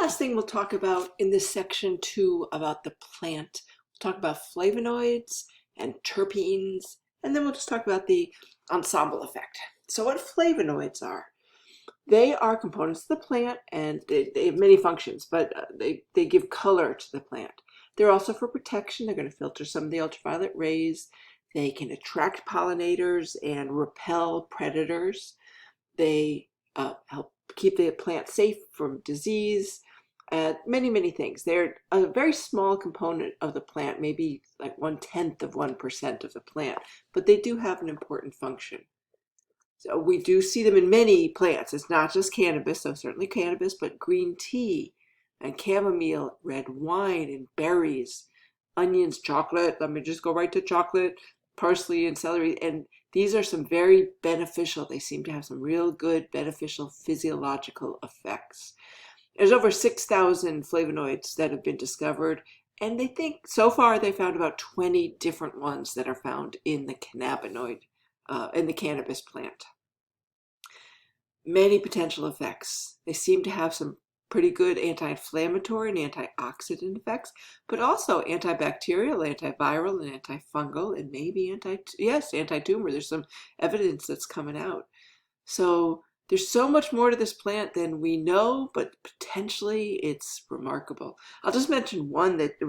last thing we'll talk about in this section too about the plant, we'll talk about flavonoids and terpenes, and then we'll just talk about the ensemble effect. So what flavonoids are? They are components of the plant, and they have many functions, but they give color to the plant. They're also for protection. They're going to filter some of the ultraviolet rays. They can attract pollinators and repel predators. They help keep the plant safe from disease, many things. They're a very small component of the plant, maybe like 1/10 of 1% of the plant, but they do have an important function. So we do see them in many plants. It's not just cannabis, so certainly cannabis, but green tea and chamomile, red wine and berries, onions, chocolate. Let me just go right to chocolate, parsley and celery. And these are some very beneficial. They seem to have some real good beneficial physiological effects. There's over 6,000 flavonoids that have been discovered, and they think so far they found about 20 different ones that are found in the cannabinoid, in the cannabis plant. Many potential effects. They seem to have some pretty good anti-inflammatory and antioxidant effects, but also antibacterial, antiviral, and antifungal, and maybe anti-tumor. There's some evidence that's coming out. So there's so much more to this plant than we know, but potentially it's remarkable. I'll just mention one that I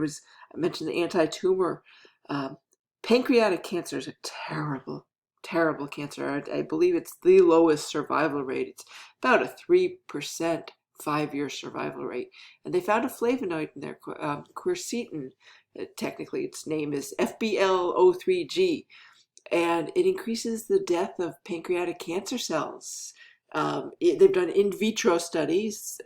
mentioned the anti-tumor. Pancreatic cancer is a terrible cancer. I believe it's the lowest survival rate. It's about a 3% 5-year survival rate. And they found a flavonoid in there, quercetin. Technically, its name is FBL03G. And it increases the death of pancreatic cancer cells. They've done in vitro studies,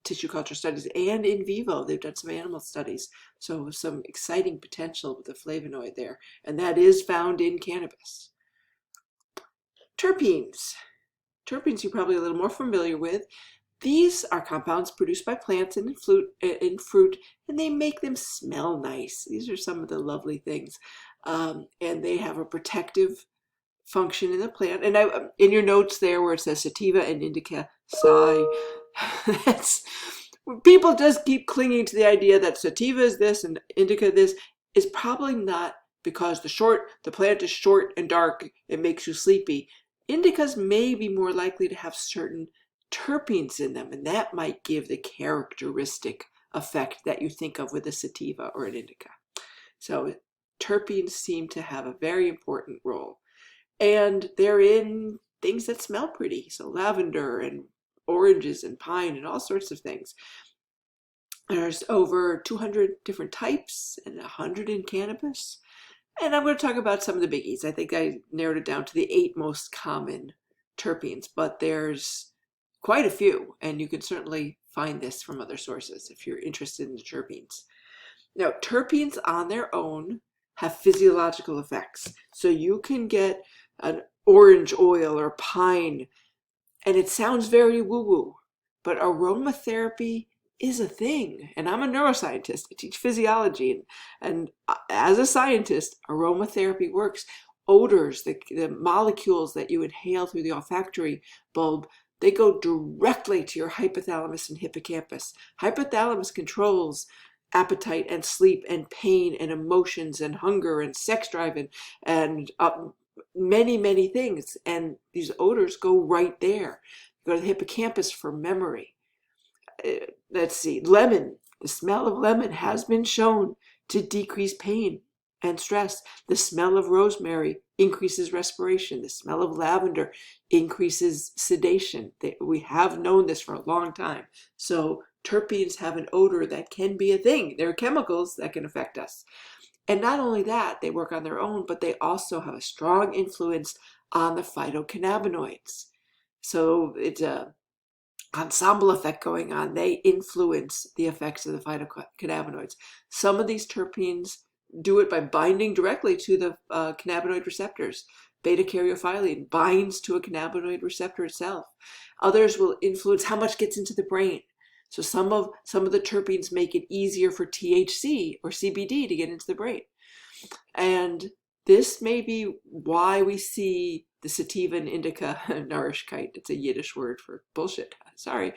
tissue culture studies, and in vivo. They've done some animal studies. So some exciting potential with the flavonoid there. And that is found in cannabis. Terpenes. Terpenes you're probably a little more familiar with. These are compounds produced by plants and in fruit, and they make them smell nice. These are some of the lovely things. And they have a protective function in the plant. And in your notes there where it says sativa and indica, people just keep clinging to the idea that sativa is this and indica this. Is probably not because the plant is short and dark, it makes you sleepy. Indicas may be more likely to have certain terpenes in them, and that might give the characteristic effect that you think of with a sativa or an indica. So terpenes seem to have a very important role. And they're in things that smell pretty, so lavender and oranges and pine and all sorts of things. There's over 200 different types and 100 in cannabis. And I'm going to talk about some of the biggies. I think I narrowed it down to the 8 most common terpenes, but there's quite a few, and you can certainly find this from other sources if you're interested in the terpenes. Now, terpenes on their own have physiological effects. So you can get an orange oil or pine, and it sounds very woo-woo, but aromatherapy is a thing. And I'm a neuroscientist. I teach physiology, and as a scientist, aromatherapy works. Odors, the molecules that you inhale through the olfactory bulb, they go directly to your hypothalamus and hippocampus. Hypothalamus controls appetite and sleep and pain and emotions and hunger and sex drive and many things. And these odors go right there. You go to the hippocampus for memory. Let's see, lemon. The smell of lemon has been shown to decrease pain and stress. The smell of rosemary increases respiration. The smell of lavender increases sedation. We have known this for a long time. So terpenes have an odor that can be a thing. They're chemicals that can affect us. And not only that, they work on their own, but they also have a strong influence on the phytocannabinoids. So it's a ensemble effect going on. They influence the effects of the phytocannabinoids. Some of these terpenes do it by binding directly to the cannabinoid receptors. Beta-caryophyllene binds to a cannabinoid receptor itself. Others will influence how much gets into the brain. So some of the terpenes make it easier for THC or CBD to get into the brain. And this may be why we see the sativa and indica, Narishkeit, it's a Yiddish word for bullshit, sorry.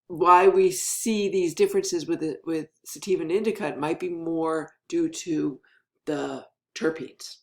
why we see these differences with sativa and indica might be more due to the terpenes.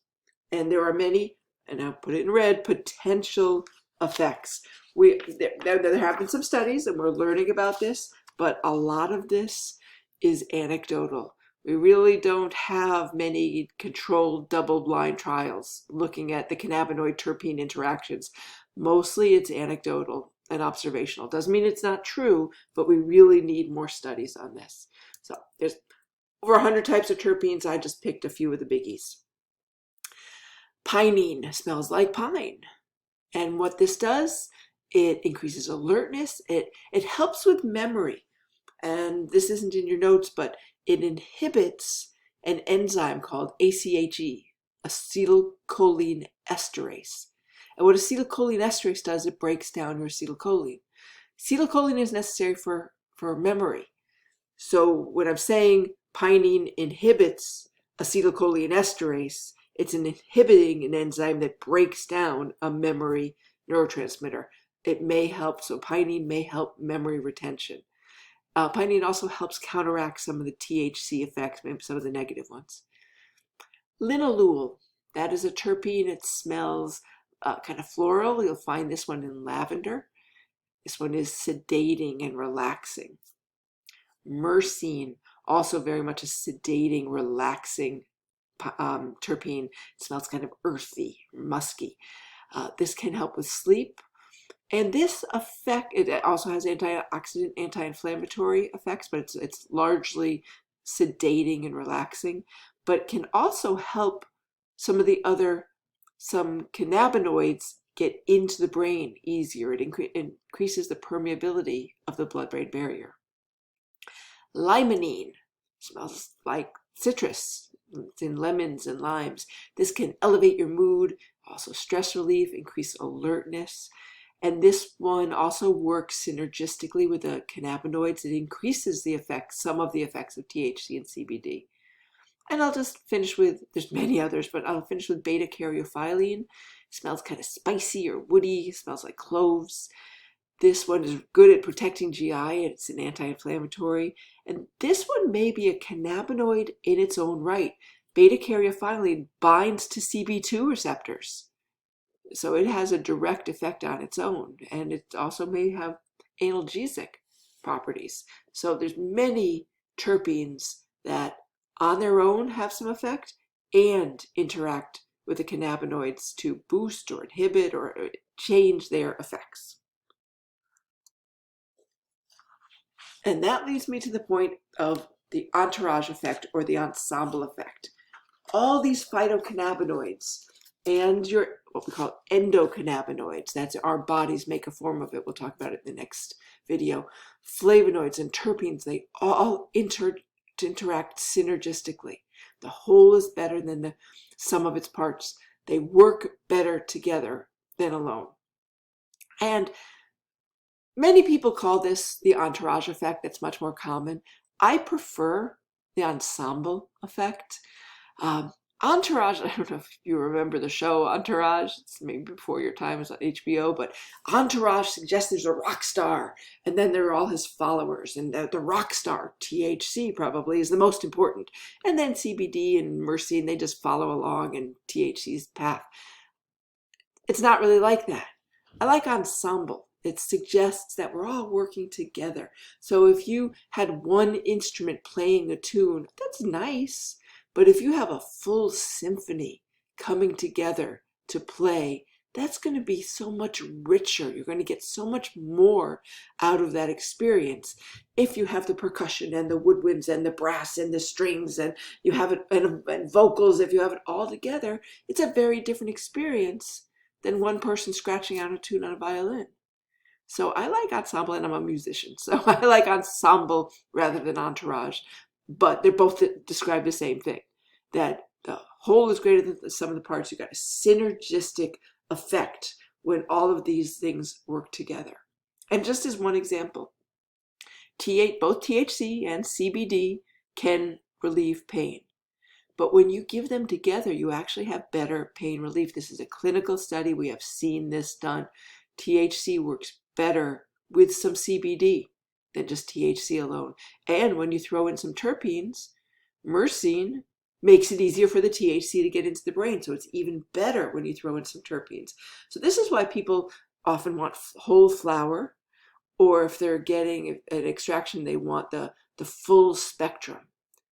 And there are many, and I'll put it in red, potential effects. There have been some studies, and we're learning about this, but a lot of this is anecdotal. We really don't have many controlled double-blind trials looking at the cannabinoid-terpene interactions. Mostly it's anecdotal and observational. Doesn't mean it's not true, but we really need more studies on this. So there's over 100 types of terpenes. I just picked a few of the biggies. Pinene smells like pine. And what this does, it increases alertness. It helps with memory. And this isn't in your notes, but it inhibits an enzyme called ACHE, acetylcholine esterase. And what acetylcholine esterase does, it breaks down your acetylcholine. Acetylcholine is necessary for memory. So when I'm saying pinene inhibits acetylcholine esterase, it's inhibiting an enzyme that breaks down a memory neurotransmitter. It may help, so pinene may help memory retention. Pinene also helps counteract some of the THC effects, maybe some of the negative ones. Linalool, that is a terpene. It smells kind of floral. You'll find this one in lavender. This one is sedating and relaxing. Myrcene, also very much a sedating, relaxing terpene. It smells kind of earthy, musky. This can help with sleep. And this effect, it also has antioxidant, anti-inflammatory effects, but it's largely sedating and relaxing, but can also help some cannabinoids get into the brain easier. It increases the permeability of the blood-brain barrier. Limonene smells like citrus. It's in lemons and limes. This can elevate your mood, also stress relief, increase alertness. And this one also works synergistically with the cannabinoids. It increases the effects, some of the effects of THC and CBD. And I'll just finish with, there's many others, but I'll finish with beta-caryophyllene. It smells kind of spicy or woody. It smells like cloves. This one is good at protecting GI. It's an anti-inflammatory. And this one may be a cannabinoid in its own right. Beta-caryophyllene binds to CB2 receptors. So it has a direct effect on its own. And it also may have analgesic properties. So there's many terpenes that on their own have some effect and interact with the cannabinoids to boost or inhibit or change their effects. And that leads me to the point of the entourage effect or the ensemble effect. All these phytocannabinoids and your what we call endocannabinoids, that's our bodies make a form of it. We'll talk about it in the next video. Flavonoids and terpenes, they all interact synergistically. The whole is better than the sum of its parts. They work better together than alone. And many people call this the entourage effect. That's much more common. I prefer the ensemble effect. Entourage, I don't know if you remember the show Entourage, it's maybe before your time, it was on HBO, but Entourage suggests there's a rock star, and then there are all his followers, and the rock star, THC probably, is the most important. And then CBD and myrcene, they just follow along in THC's path. It's not really like that. I like ensemble. It suggests that we're all working together. So if you had one instrument playing a tune, that's nice. But if you have a full symphony coming together to play, that's going to be so much richer. You're going to get so much more out of that experience if you have the percussion and the woodwinds and the brass and the strings and you have it and vocals. If you have it all together, it's a very different experience than one person scratching out a tune on a violin. So I like ensemble, and I'm a musician, so I like ensemble rather than entourage. But they're both describe the same thing, that the whole is greater than the sum of the parts. You've got a synergistic effect when all of these things work together. And just as one example, both THC and CBD can relieve pain. But when you give them together, you actually have better pain relief. This is a clinical study. We have seen this done. THC works better with some CBD than just THC alone. And when you throw in some terpenes, myrcene makes it easier for the THC to get into the brain. So it's even better when you throw in some terpenes. So this is why people often want whole flower, or if they're getting an extraction, they want the full spectrum.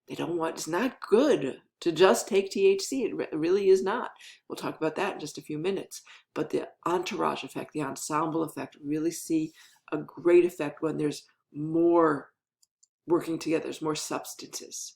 They don't want, it's not good to just take THC. It really is not. We'll talk about that in just a few minutes. But the entourage effect, the ensemble effect, really see a great effect when there's more working together, there's more substances.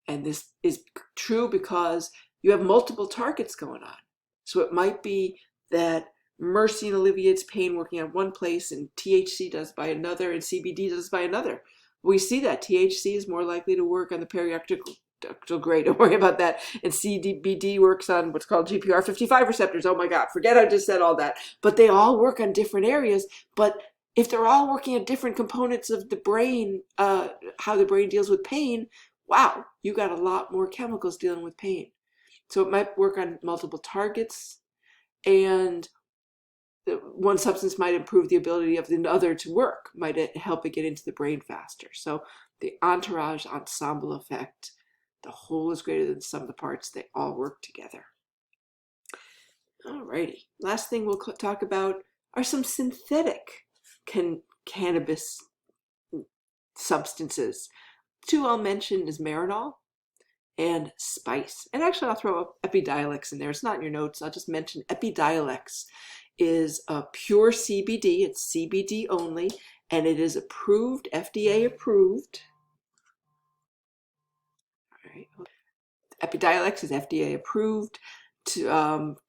And this is true because you have multiple targets going on. So it might be that myrcene alleviates pain working on one place and THC does by another and CBD does by another. We see that THC is more likely to work on the perioccipital gray. Don't worry about that. And CBD works on what's called GPR55 receptors. Oh my God, forget I just said all that. But they all work on different areas. But if they're all working on different components of the brain, how the brain deals with pain, wow, you got a lot more chemicals dealing with pain. So it might work on multiple targets, and one substance might improve the ability of the other to work, might help it get into the brain faster. So the entourage ensemble effect, the whole is greater than the sum of the parts. They all work together. Alrighty, last thing we'll talk about are some synthetic cannabis substances. Two I'll mention is Marinol and Spice. And actually I'll throw up Epidiolex in there. It's not in your notes. I'll just mention Epidiolex is a pure CBD. It's CBD only, and it is approved, FDA approved. All right. Epidiolex is FDA approved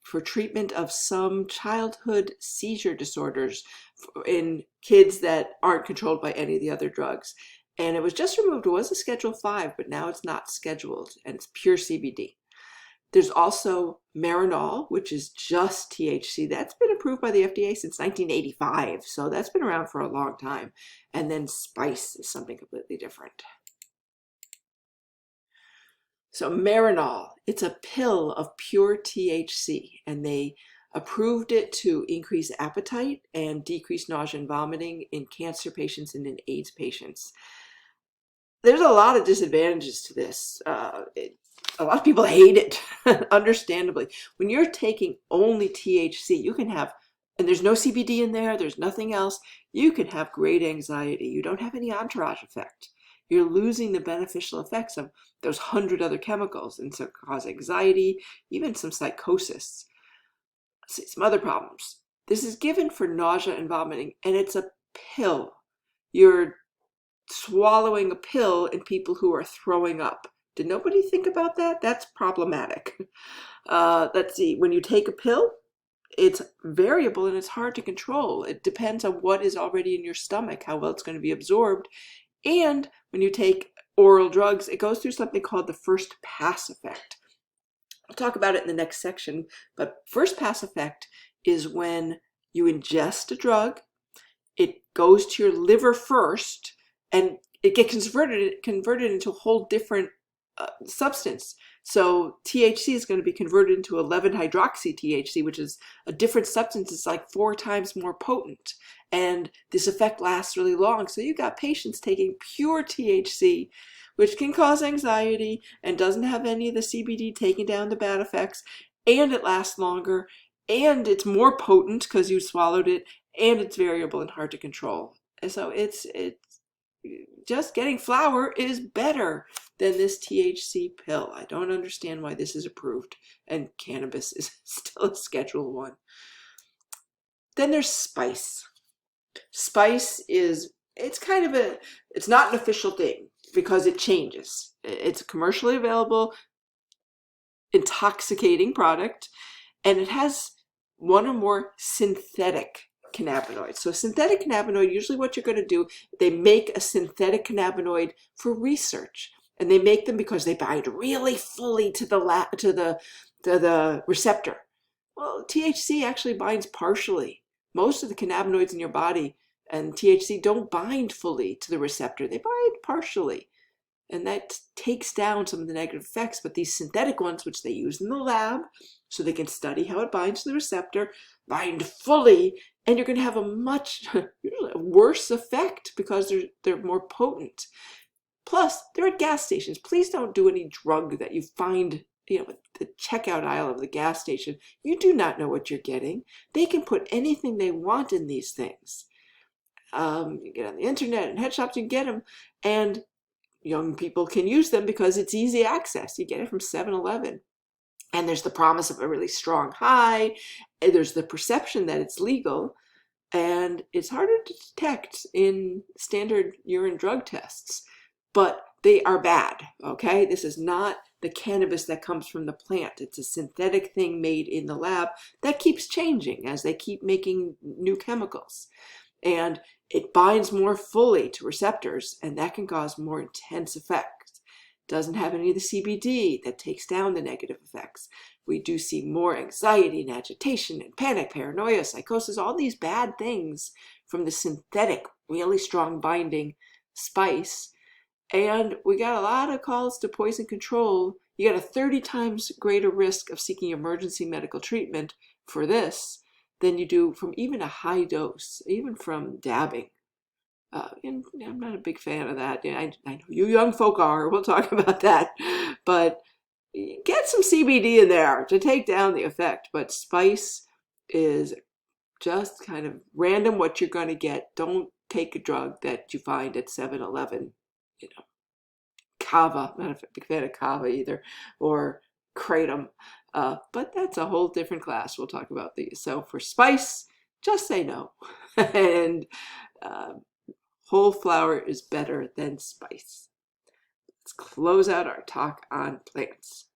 for treatment of some childhood seizure disorders in kids that aren't controlled by any of the other drugs. And it was just removed. It was a Schedule 5, but now it's not scheduled, and it's pure CBD. There's also Marinol, which is just THC. That's been approved by the FDA since 1985, so that's been around for a long time. And then Spice is something completely different. So Marinol, it's a pill of pure THC, and they approved it to increase appetite and decrease nausea and vomiting in cancer patients and in AIDS patients. There's a lot of disadvantages to this. A lot of people hate it, understandably. When you're taking only THC, you can have, and there's no CBD in there, there's nothing else, you can have great anxiety. You don't have any entourage effect. You're losing the beneficial effects of those 100 other chemicals, and so cause anxiety, even some psychosis. Some other problems. This is given for nausea and vomiting, and it's a pill. You're swallowing a pill in people who are throwing up. Did nobody think about that? That's problematic. Let's see, when you take a pill, it's variable and it's hard to control. It depends on what is already in your stomach, how well it's going to be absorbed. And when you take oral drugs, it goes through something called the first pass effect. I'll talk about it in the next section, but first pass effect is when you ingest a drug, it goes to your liver first, and it gets converted into a whole different substance. So THC is going to be converted into 11-hydroxy-THC, which is a different substance. It's like 4 times more potent. And this effect lasts really long. So you got patients taking pure THC, which can cause anxiety and doesn't have any of the CBD taking down the bad effects. And it lasts longer. And it's more potent because you swallowed it. And it's variable and hard to control. And so it's just getting flower is better than this THC pill. I don't understand why this is approved and cannabis is still a Schedule 1. Then there's Spice. Spice is, it's not an official thing because it changes. It's a commercially available, intoxicating product, and it has one or more synthetic cannabinoids. So synthetic cannabinoid, usually what you're going to do, they make a synthetic cannabinoid for research. And they make them because they bind really fully to the receptor. Well, THC actually binds partially. Most of the cannabinoids in your body and THC don't bind fully to the receptor. They bind partially. And that takes down some of the negative effects. But these synthetic ones, which they use in the lab, so they can study how it binds to the receptor, bind fully and you're going to have a much worse effect because they're more potent. Plus, they're at gas stations. Please don't do any drug that you find, at the checkout aisle of the gas station. You do not know what you're getting. They can put anything they want in these things. You get on the internet and head shops, you get them, and young people can use them because it's easy access. You get it from 7-Eleven. And there's the promise of a really strong high, and there's the perception that it's legal, and it's harder to detect in standard urine drug tests. But they are bad, okay? This is not the cannabis that comes from the plant. It's a synthetic thing made in the lab that keeps changing as they keep making new chemicals. And it binds more fully to receptors, and that can cause more intense effects. Doesn't have any of the CBD that takes down the negative effects. We do see more anxiety and agitation and panic, paranoia, psychosis, all these bad things from the synthetic, really strong binding spice. And we got a lot of calls to poison control. You got a 30 times greater risk of seeking emergency medical treatment for this than you do from even a high dose, even from dabbing. And I'm not a big fan of that. I know you young folk are. We'll talk about that. But get some CBD in there to take down the effect. But spice is just kind of random what you're going to get. Don't take a drug that you find at 7-Eleven. Kava. I'm not a big fan of kava either. Or kratom. But that's a whole different class. We'll talk about these. So for spice, just say no. And whole flower is better than spice. Let's close out our talk on plants.